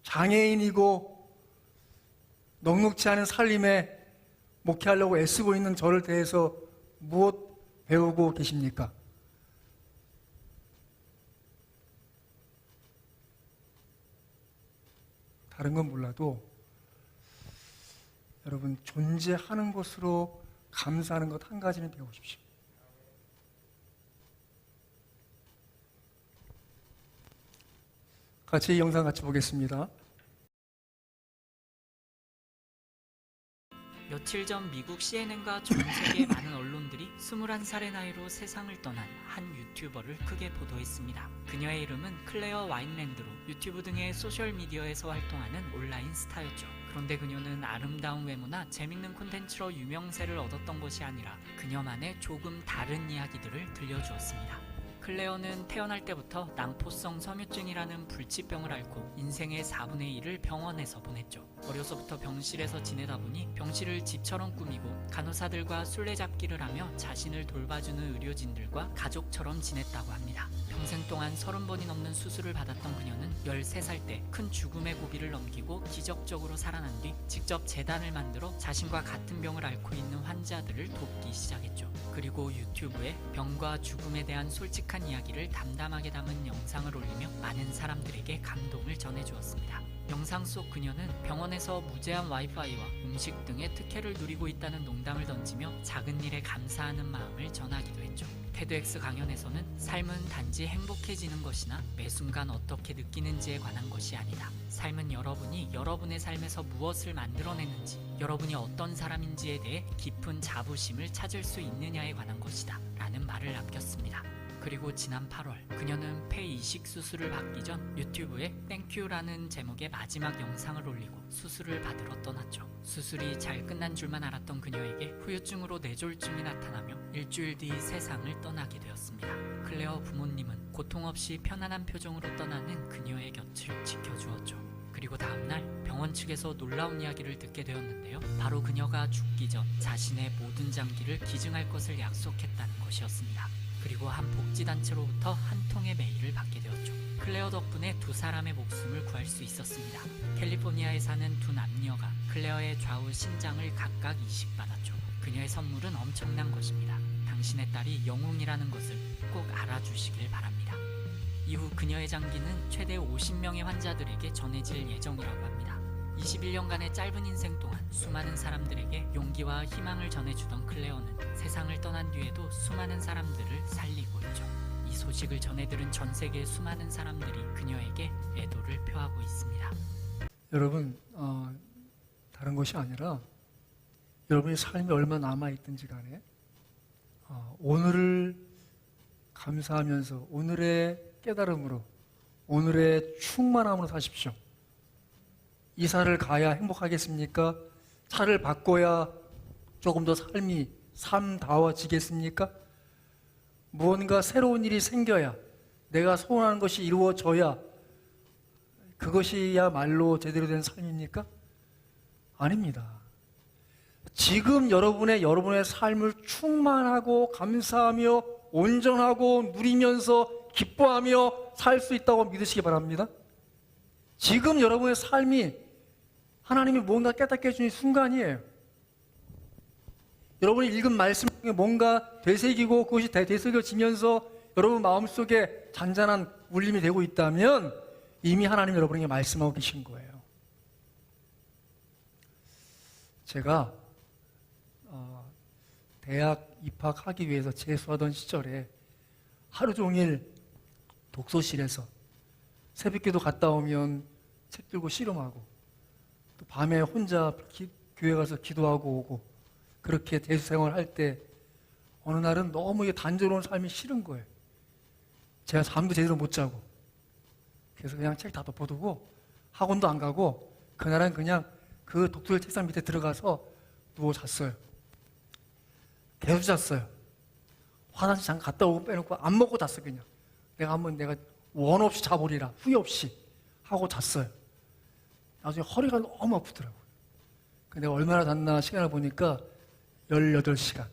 장애인이고 넉넉지 않은 살림에 목회하려고 애쓰고 있는 저를 대해서 무엇 배우고 계십니까? 다른 건 몰라도 여러분 존재하는 것으로 감사하는 것 한 가지는 배우십시오. 같이 이 영상 같이 보겠습니다. 며칠 전 미국 CNN과 전 세계의 많은 언론들이 21살의 나이로 세상을 떠난 한 유튜버를 크게 보도했습니다. 그녀의 이름은 클레어 와인랜드로 유튜브 등의 소셜미디어에서 활동하는 온라인 스타였죠. 그런데 그녀는 아름다운 외모나 재밌는 콘텐츠로 유명세를 얻었던 것이 아니라 그녀만의 조금 다른 이야기들을 들려주었습니다. 클레어는 태어날 때부터 낭포성 섬유증이라는 불치병을 앓고 인생의 4분의 1을 병원에서 보냈죠. 어려서부터 병실에서 지내다 보니 병실을 집처럼 꾸미고 간호사들과 술래잡기를 하며 자신을 돌봐주는 의료진들과 가족처럼 지냈다고 합니다. 평생 동안 30번이 넘는 수술을 받았던 그녀는 13살 때 큰 죽음의 고비를 넘기고 기적적으로 살아난 뒤 직접 재단을 만들어 자신과 같은 병을 앓고 있는 환자들을 돕기 시작했죠. 그리고 유튜브에 병과 죽음에 대한 솔직한 이야기를 담담하게 담은 영상을 올리며 많은 사람들에게 감동을 전해주었습니다. 영상 속 그녀는 병원에서 무제한 와이파이와 음식 등의 특혜를 누리고 있다는 농담을 던지며 작은 일에 감사하는 마음을 전하기도 했죠. 테드엑스 강연에서는 삶은 단지 행복해지는 것이나 매 순간 어떻게 느끼는지에 관한 것이 아니다. 삶은 여러분이 여러분의 삶에서 무엇을 만들어내는지, 여러분이 어떤 사람인지에 대해 깊은 자부심을 찾을 수 있느냐에 관한 것이다. 라는 말을 남겼습니다. 그리고 지난 8월 그녀는 폐 이식 수술을 받기 전 유튜브에 땡큐라는 제목의 마지막 영상을 올리고 수술을 받으러 떠났죠. 수술이 잘 끝난 줄만 알았던 그녀에게 후유증으로 뇌졸중이 나타나며 일주일 뒤 세상을 떠나게 되었습니다. 클레어 부모님은 고통 없이 편안한 표정으로 떠나는 그녀의 곁을 지켜주었죠. 그리고 다음날 병원 측에서 놀라운 이야기를 듣게 되었는데요. 바로 그녀가 죽기 전 자신의 모든 장기를 기증할 것을 약속했다는 것이었습니다. 그리고 한 복지단체로부터 한 통의 메일을 받게 되었죠. 클레어 덕분에 두 사람의 목숨을 구할 수 있었습니다. 캘리포니아에 사는 두 남녀가 클레어의 좌우 신장을 각각 이식받았죠. 그녀의 선물은 엄청난 것입니다. 당신의 딸이 영웅이라는 것을 꼭 알아주시길 바랍니다. 이후 그녀의 장기는 최대 50명의 환자들에게 전해질 예정이라고 합니다. 21년간의 짧은 인생 동안 수많은 사람들에게 용기와 희망을 전해주던 클레어는 세상을 떠난 뒤에도 수많은 사람들을 살리고 있죠. 이 소식을 전해들은 전 세계의 수많은 사람들이 그녀에게 애도를 표하고 있습니다. 여러분, 다른 것이 아니라 여러분의 삶이 얼마나 남아있든지 간에 오늘을 감사하면서 오늘의 깨달음으로 오늘의 충만함으로 사십시오. 이사를 가야 행복하겠습니까? 차를 바꿔야 조금 더 삶이 삶다워지겠습니까? 무언가 새로운 일이 생겨야 내가 소원하는 것이 이루어져야 그것이야말로 제대로 된 삶입니까? 아닙니다. 지금 여러분의 삶을 충만하고 감사하며 온전하고 누리면서 기뻐하며 살 수 있다고 믿으시기 바랍니다. 지금 여러분의 삶이 하나님이 뭔가 깨닫게 해주는 순간이에요. 여러분이 읽은 말씀 중에 뭔가 되새기고 그것이 되새겨지면서 여러분 마음속에 잔잔한 울림이 되고 있다면 이미 하나님 여러분에게 말씀하고 계신 거예요. 제가 대학 입학하기 위해서 재수하던 시절에 하루 종일 독서실에서 새벽기도 갔다 오면 책 들고 씨름하고 또 밤에 혼자 교회 가서 기도하고 오고 그렇게 대수 생활할 때 어느 날은 너무 단조로운 삶이 싫은 거예요. 제가 잠도 제대로 못 자고 그래서 그냥 책 다 덮어두고 학원도 안 가고 그날은 그냥 그 독서실 책상 밑에 들어가서 누워 잤어요. 계속 잤어요. 화장실 잠깐 갔다 오고 빼놓고 안 먹고 잤어요. 그냥 내가 원 없이 자버리라 후회 없이 하고 잤어요. 나중에 허리가 너무 아프더라고요. 내가 얼마나 잤나 시간을 보니까 18시간.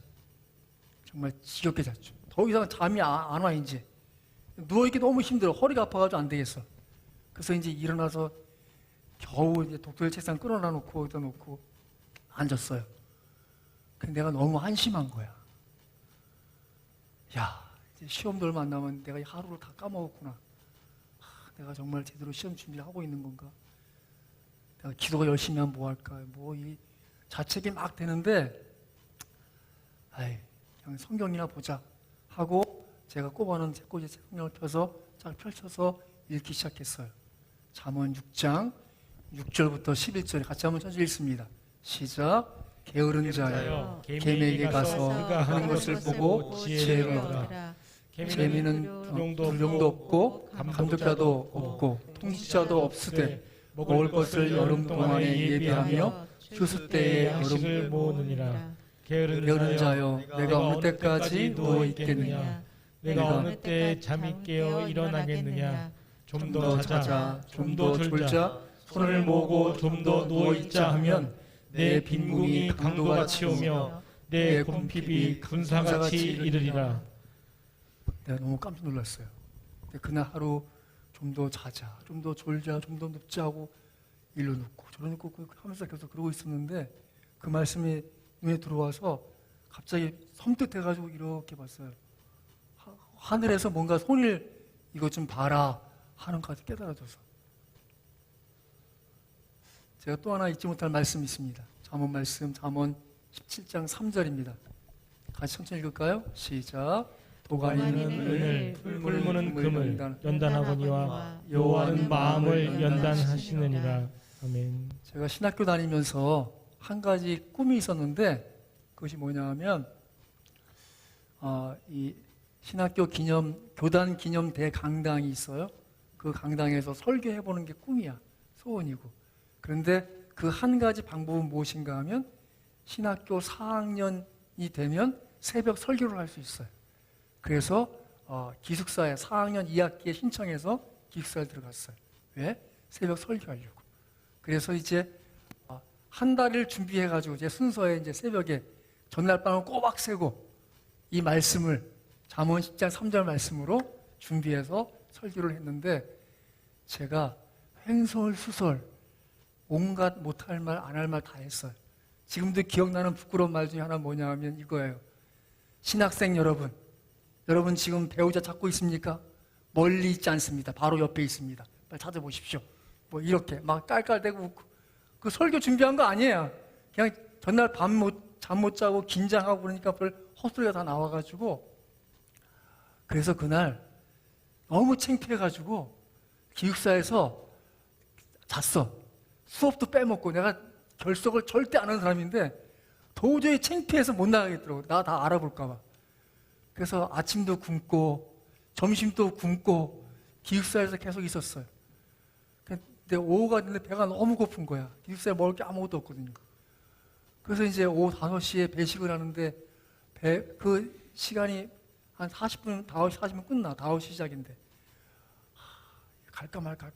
정말 지겹게 잤죠. 더 이상 잠이 안 와 이제. 누워있기 너무 힘들어. 허리가 아파가지고 안 되겠어. 그래서 이제 일어나서 겨우 이제 독서실 책상 끌어놔 놓고 여기다 놓고 앉았어요. 근데 내가 너무 한심한 거야. 야, 이제 시험도 얼마 안 남았는데 내가 이 하루를 다 까먹었구나. 내가 정말 제대로 시험 준비를 하고 있는 건가? 내가 기도가 열심히 하면 뭐 할까? 뭐 이 자책이 막 되는데, 그냥 성경이나 보자 하고 제가 꼽아놓은 책꽂이 성경을 펴서 쫙 펼쳐서 읽기 시작했어요. 잠언 6장 6절부터 11절 같이 한번 천천히 읽습니다. 시작. 게으른 자여 개미에게 가서 그가 하는 것을 보고 지혜를 얻으라. 재미는 두령도 없고 감독자도 없고 통치자도 없으되 먹을 것을 여름 동안에 예비하며 추수 때에 양식을 모으느니라. 게으른 자여 내가 어느 때까지 누워 있겠느냐? 내가 어느 때 잠이 깨어 일어나겠느냐? 좀 더 자자, 좀 더 졸자, 손을 모으고 좀 더 누워 있자 하면 내 빈궁이 강도같이 오며 내 곰핍이 군사같이 이르리라. 내가 너무 깜짝 놀랐어요. 근데 그날 하루 좀 더 자자, 좀 더 졸자, 좀 더 눕자 하고 일로 눕고 저로 눕고 하면서 계속 그러고 있었는데 그 말씀이 눈에 들어와서 갑자기 섬뜩해가지고 이렇게 봤어요. 하늘에서 뭔가 손을 이것 좀 봐라 하는 것 같아 깨달아져서 제가 또 하나 잊지 못할 말씀이 있습니다. 잠언 말씀, 잠언 17장 3절입니다. 같이 천천히 읽을까요? 시작. 도가니는 은을, 풀무는 금을 연단하거니와 여호와는 마음을 연단하시느니라. 아멘. 제가 신학교 다니면서 한 가지 꿈이 있었는데 그것이 뭐냐 하면 이 신학교 교단 기념 대강당이 있어요. 그 강당에서 설교해보는 게 꿈이야. 소원이고. 그런데 그 한 가지 방법은 무엇인가 하면 신학교 4학년이 되면 새벽 설교를 할 수 있어요. 그래서 기숙사에 4학년 2학기에 신청해서 기숙사에 들어갔어요. 왜? 새벽 설교하려고. 그래서 이제 한 달을 준비해가지고 이제 순서에 이제 새벽에 전날 밤을 꼬박 새고 이 말씀을 잠언 10장 3절 말씀으로 준비해서 설교를 했는데 제가 횡설수설 온갖 못할 말 안 할 말 다 했어요. 지금도 기억나는 부끄러운 말 중에 하나 뭐냐 하면 이거예요. 신학생 여러분, 여러분 지금 배우자 찾고 있습니까? 멀리 있지 않습니다. 바로 옆에 있습니다. 빨리 찾아보십시오. 뭐 이렇게 막 깔깔대고 웃고. 그 설교 준비한 거 아니에요. 그냥 전날 잠 못 자고 긴장하고 그러니까 별 헛소리가 다 나와가지고 그래서 그날 너무 창피해가지고 기숙사에서 잤어. 수업도 빼먹고 내가 결석을 절대 안 하는 사람인데 도저히 창피해서 못 나가겠더라고. 나 다 알아볼까봐. 그래서 아침도 굶고 점심도 굶고 기숙사에서 계속 있었어요. 근데 오후가 됐는데 배가 너무 고픈 거야. 기숙사에 먹을 게 아무것도 없거든요. 그래서 이제 오후 5시에 배식을 하는데 그 시간이 한 40분, 5시 40분 끝나. 5시 시작인데 갈까 말까.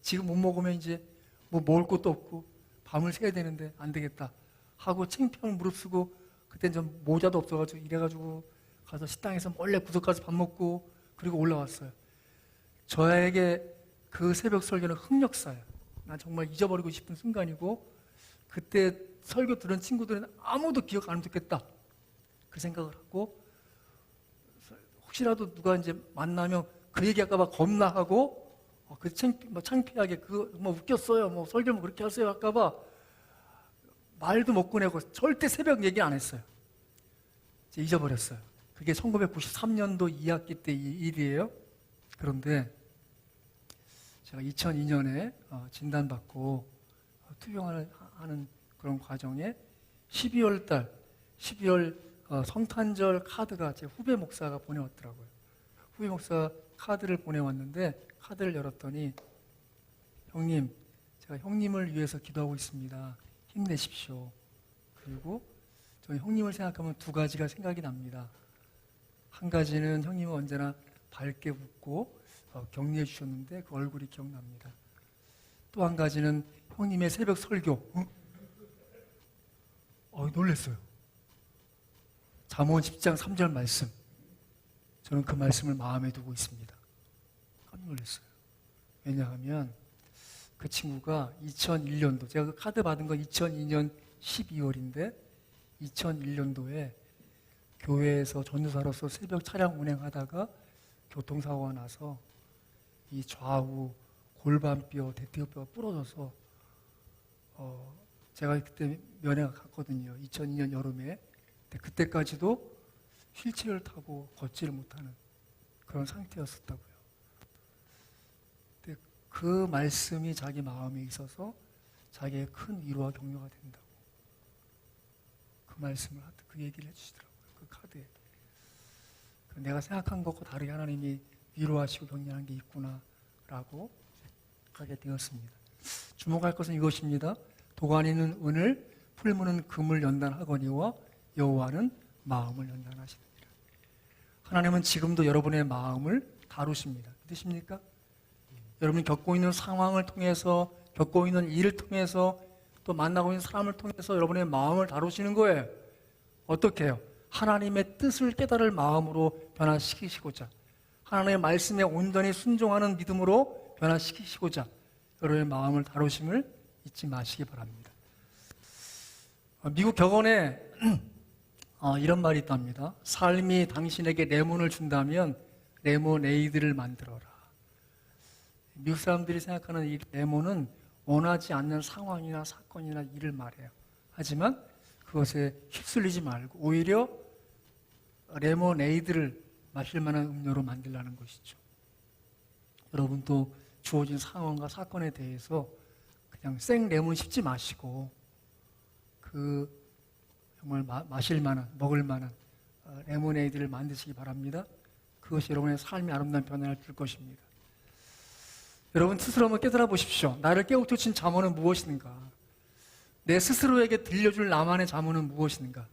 지금 못 먹으면 이제 뭐 먹을 것도 없고 밤을 새야 되는데 안 되겠다 하고 창피한 무릅쓰고 그땐 좀 모자도 없어가지고 이래가지고 가서 식당에서 몰래 구석가서 밥 먹고 그리고 올라왔어요. 저에게 그 새벽 설교는 흑역사예요. 난 정말 잊어버리고 싶은 순간이고 그때 설교 들은 친구들은 아무도 기억 안 했겠다 그 생각을 하고 혹시라도 누가 이제 만나면 그 얘기할까봐 겁나하고 그 창피하게 뭐 웃겼어요 뭐 설교 뭐 그렇게 하세요 할까봐 말도 못 꺼내고 절대 새벽 얘기 안 했어요. 이제 잊어버렸어요. 그게 1993년도 2학기 때 이 일이에요. 그런데 제가 2002년에 진단받고 투병을 하는 그런 과정에 12월 성탄절 카드가 제 후배 목사가 보내왔더라고요. 후배 목사가 카드를 보내왔는데 카드를 열었더니 형님, 제가 형님을 위해서 기도하고 있습니다. 힘내십시오. 그리고 저는 형님을 생각하면 두 가지가 생각이 납니다. 한 가지는 형님은 언제나 밝게 웃고 격려해 주셨는데 그 얼굴이 기억납니다. 또 한 가지는 형님의 새벽 설교. 놀랐어요. 잠언 10장 3절 말씀. 저는 그 말씀을 마음에 두고 있습니다. 깜짝 놀랐어요. 왜냐하면 그 친구가 2001년도, 제가 그 카드 받은 건 2002년 12월인데 2001년도에 교회에서 전도사로서 새벽 차량 운행하다가 교통사고가 나서 이 좌우 골반뼈, 대퇴뼈가 부러져서 제가 그때 면회가 갔거든요. 2002년 여름에. 근데 그때까지도 휠체어를 타고 걷지를 못하는 그런 상태였었다고요. 근데 그 말씀이 자기 마음에 있어서 자기의 큰 위로와 격려가 된다고. 그 말씀을, 그 얘기를 해주시더라고요. 그 카드에. 내가 생각한 것과 다르게 하나님이 위로하시고 격려하는 게 있구나라고 하게 되었습니다. 주목할 것은 이것입니다. 도가니는 은을, 풀무는 금을 연단하거니와 여호와는 마음을 연단하시느니라. 하나님은 지금도 여러분의 마음을 다루십니다. 믿으십니까? 여러분이 겪고 있는 상황을 통해서, 겪고 있는 일을 통해서, 또 만나고 있는 사람을 통해서 여러분의 마음을 다루시는 거예요. 어떻게 해요? 하나님의 뜻을 깨달을 마음으로 변화시키시고자, 하나님의 말씀에 온전히 순종하는 믿음으로 변화시키시고자 여러분의 마음을 다루심을 잊지 마시기 바랍니다. 미국 격언에 이런 말이 있답니다. 삶이 당신에게 레몬을 준다면 레모네이드를 만들어라. 미국 사람들이 생각하는 이 레몬은 원하지 않는 상황이나 사건이나 일을 말해요. 하지만 그것에 휩쓸리지 말고 오히려 레모네이드를 마실 만한 음료로 만들라는 것이죠. 여러분도 주어진 상황과 사건에 대해서 그냥 생 레몬 씹지 마시고 그 정말 마실 만한, 먹을 만한 레모네이드를 만드시기 바랍니다. 그것이 여러분의 삶의 아름다운 변화를 줄 것입니다. 여러분 스스로 한번 깨달아 보십시오. 나를 깨우쳐친 잠언은 무엇인가? 내 스스로에게 들려줄 나만의 잠언은 무엇인가?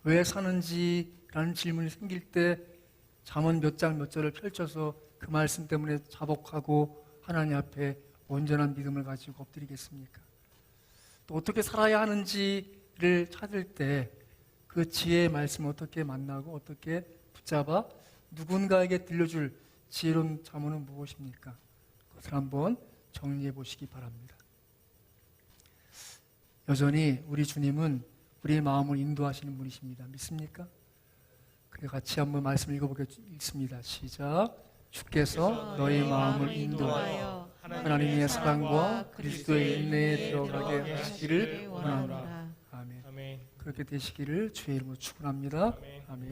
왜 사는지라는 질문이 생길 때 잠언 몇 장 몇 절을 펼쳐서 그 말씀 때문에 자복하고 하나님 앞에 온전한 믿음을 가지고 엎드리겠습니까? 또 어떻게 살아야 하는지를 찾을 때 그 지혜의 말씀을 어떻게 만나고 어떻게 붙잡아 누군가에게 들려줄 지혜로운 자문은 무엇입니까? 그것을 한번 정리해 보시기 바랍니다. 여전히 우리 주님은 우리의 마음을 인도하시는 분이십니다. 믿습니까? 그래 같이 한번 말씀 읽어보겠습니다. 시작. 주께서 너희 마음을 인도하여 하나님의 사랑과 그리스도의 인내에 들어가게 하시기를 원하노라. 아멘. 아멘. 그렇게 되시기를 주의 이름으로 축원합니다. 아멘. 아멘.